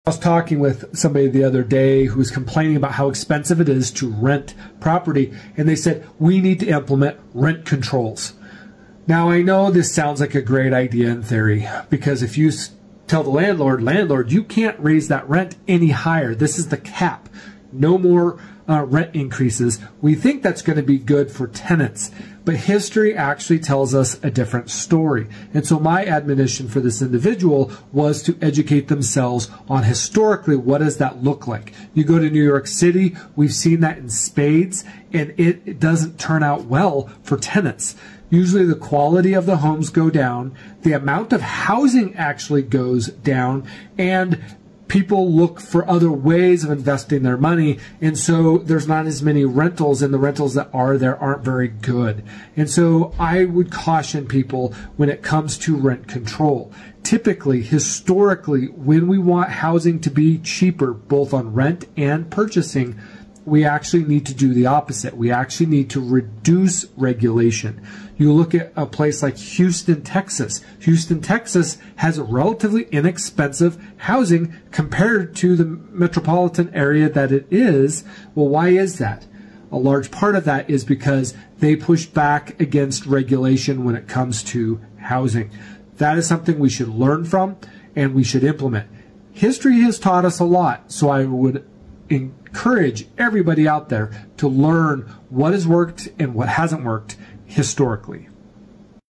I was talking with somebody the other day who was complaining about how expensive it is to rent property, and they said, we need to implement rent controls. Now, I know this sounds like a great idea in theory, because if you tell the landlord, you can't raise that rent any higher. This is the cap. No more rent increases. We think that's going to be good for tenants, but history actually tells us a different story. And so my admonition for this individual was to educate themselves on historically what does that look like. You go to New York City, we've seen that in spades, and it doesn't turn out well for tenants. Usually the quality of the homes go down, the amount of housing actually goes down, and people look for other ways of investing their money, and so there's not as many rentals, and the rentals that are there aren't very good. And so I would caution people when it comes to rent control. Typically, historically, when we want housing to be cheaper, both on rent and purchasing, we actually need to do the opposite. We actually need to reduce regulation. You look at a place like Houston, Texas. Houston, Texas has a relatively inexpensive housing compared to the metropolitan area that it is. Well, why is that? A large part of that is because they push back against regulation when it comes to housing. That is something we should learn from and we should implement. History has taught us a lot, so I would encourage everybody out there to learn what has worked and what hasn't worked historically.